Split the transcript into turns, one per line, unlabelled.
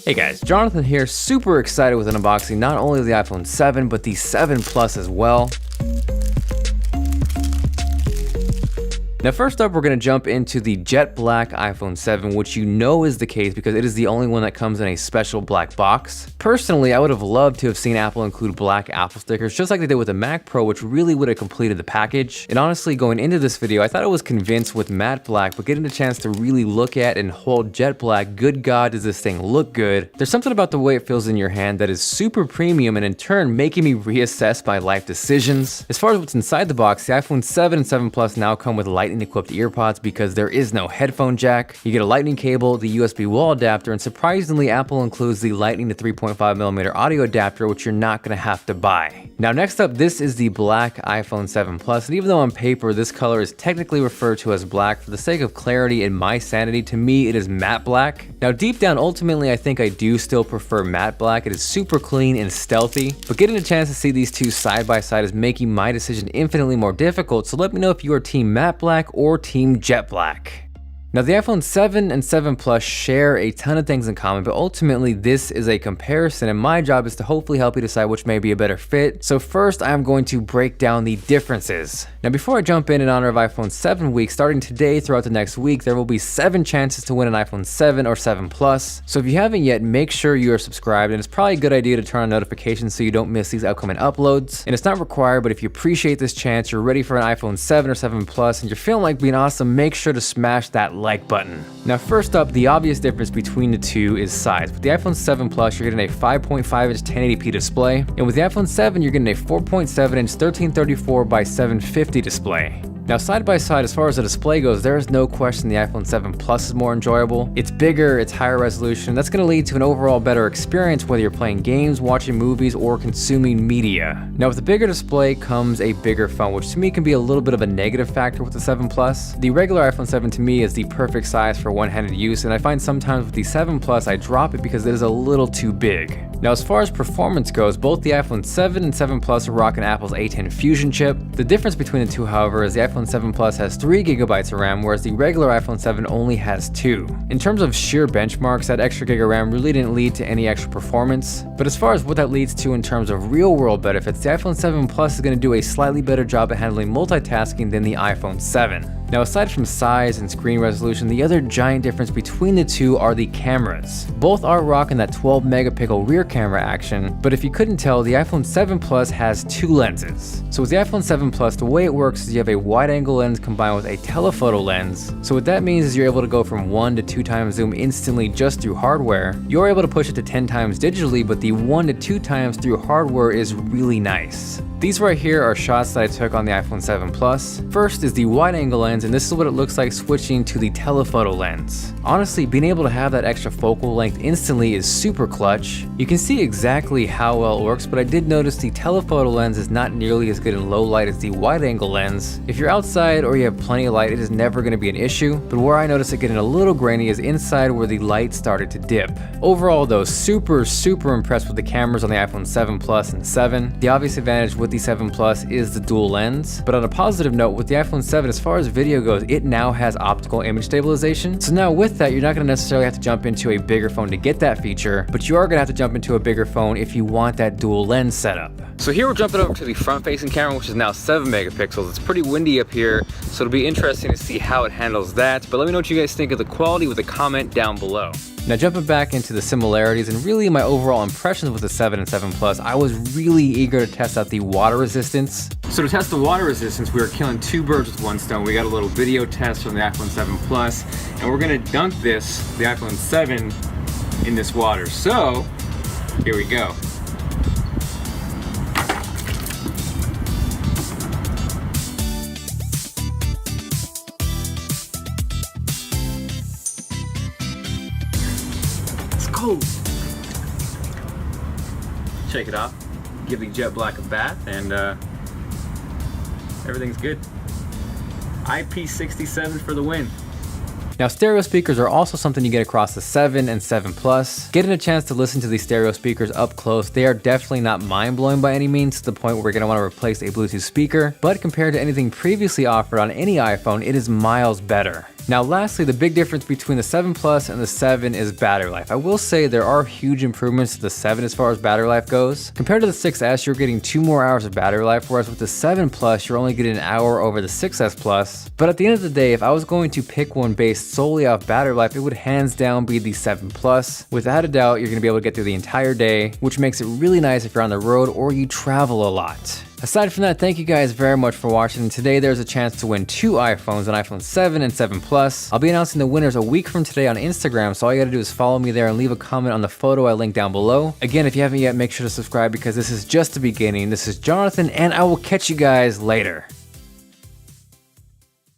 Hey guys, Jonathan here, super excited with an unboxing not only of the iPhone 7, but the 7 Plus as well. Now first up, we're going to jump into the jet black iPhone 7, which you know is the case because it is the only one that comes in a special black box. Personally, I would have loved to have seen Apple include black Apple stickers, just like they did with the Mac Pro, which really would have completed the package. And honestly, going into this video, I thought I was convinced with matte black, but getting a chance to really look at and hold jet black, good God, does this thing look good. There's something about the way it feels in your hand that is super premium and in turn making me reassess my life decisions. As far as what's inside the box, the iPhone 7 and 7 Plus now come with Lightning equipped earpods because there is no headphone jack. You get a lightning cable, the USB wall adapter, and surprisingly Apple includes the Lightning to 3.5mm audio adapter, which you're not going to have to buy. Now next up, this is the black iPhone 7 Plus, and even though on paper this color is technically referred to as black, for the sake of clarity and my sanity, to me it is matte black. Now deep down, ultimately I think I do still prefer matte black. It is super clean and stealthy, but getting a chance to see these two side by side is making my decision infinitely more difficult, so let me know if you are team matte black or team jet black. Now the iPhone 7 and 7 Plus share a ton of things in common, but ultimately this is a comparison and my job is to hopefully help you decide which may be a better fit. So first I'm going to break down the differences. Now before I jump in honor of iPhone 7 week, starting today throughout the next week, there will be 7 chances to win an iPhone 7 or 7 Plus. So if you haven't yet, make sure you are subscribed, and it's probably a good idea to turn on notifications so you don't miss these upcoming uploads. And it's not required, but if you appreciate this chance, you're ready for an iPhone 7 or 7 Plus, and you're feeling like being awesome, make sure to smash that like button. Now first up, the obvious difference between the two is size. With the iPhone 7 Plus, you're getting a 5.5-inch 1080p display, and with the iPhone 7, you're getting a 4.7-inch 1334 by 750 display. Now side by side, as far as the display goes, there is no question the iPhone 7 Plus is more enjoyable. It's bigger, it's higher resolution. That's going to lead to an overall better experience whether you're playing games, watching movies, or consuming media. Now with the bigger display comes a bigger phone, which to me can be a little bit of a negative factor with the 7 Plus. The regular iPhone 7 to me is the perfect size for one-handed use, and I find sometimes with the 7 Plus I drop it because it is a little too big. Now as far as performance goes, both the iPhone 7 and 7 Plus are rocking Apple's A10 Fusion chip. The difference between the two, however, is the iPhone 7 Plus has 3GB of RAM, whereas the regular iPhone 7 only has 2. In terms of sheer benchmarks, that extra gig of RAM really didn't lead to any extra performance, but as far as what that leads to in terms of real-world benefits, the iPhone 7 Plus is going to do a slightly better job at handling multitasking than the iPhone 7. Now aside from size and screen resolution, the other giant difference between the two are the cameras. Both are rocking that 12-megapixel rear camera action, but if you couldn't tell, the iPhone 7 Plus has 2 lenses. So with the iPhone 7 Plus, the way it works is you have a wide-angle lens combined with a telephoto lens. So what that means is you're able to go from 1 to 2 times zoom instantly just through hardware. You're able to push it to 10 times digitally, but the 1 to 2 times through hardware is really nice. These right here are shots that I took on the iPhone 7 Plus. First is the wide-angle lens, and this is what it looks like switching to the telephoto lens. Honestly, being able to have that extra focal length instantly is super clutch. You can see exactly how well it works, but I did notice the telephoto lens is not nearly as good in low light as the wide-angle lens. If you're outside or you have plenty of light, it is never going to be an issue, but where I noticed it getting a little grainy is inside where the light started to dip. Overall though, super impressed with the cameras on the iPhone 7 Plus and 7. The obvious advantage with the 7 Plus is the dual lens, but on a positive note, with the iPhone 7, as far as video goes, it now has optical image stabilization. So now with that, you're not going to necessarily have to jump into a bigger phone to get that feature, but you are going to have to jump into a bigger phone if you want that dual lens setup. So here we're jumping over to the front-facing camera, which is now 7 megapixels. It's pretty windy up here, so it'll be interesting to see how it handles that, but let me know what you guys think of the quality with a comment down below. Now jumping back into the similarities and really my overall impressions with the 7 and 7 Plus, I was really eager to test out the water resistance. So to test the water resistance, we are killing 2 birds with 1 stone. We got a little video test from the iPhone 7 Plus, and we're gonna dunk the iPhone 7, in this water. So, here we go. Shake it off, give the jet black a bath, and everything's good. IP67 for the win. Now stereo speakers are also something you get across the 7 and 7 Plus. Getting a chance to listen to these stereo speakers up close, they are definitely not mind-blowing by any means to the point where we're going to want to replace a Bluetooth speaker, but compared to anything previously offered on any iPhone, it is miles better. Now lastly, the big difference between the 7 Plus and the 7 is battery life. I will say there are huge improvements to the 7 as far as battery life goes. Compared to the 6S, you're getting 2 more hours of battery life, whereas with the 7 Plus, you're only getting an hour over the 6S Plus. But at the end of the day, if I was going to pick one based solely off battery life, it would hands down be the 7 Plus. Without a doubt, you're gonna be able to get through the entire day, which makes it really nice if you're on the road or you travel a lot. Aside from that, thank you guys very much for watching. Today there's a chance to win 2 iPhones, an iPhone 7 and 7 Plus. I'll be announcing the winners a week from today on Instagram, so all you gotta do is follow me there and leave a comment on the photo I linked down below. Again, if you haven't yet, make sure to subscribe because this is just the beginning. This is Jonathan, and I will catch you guys later.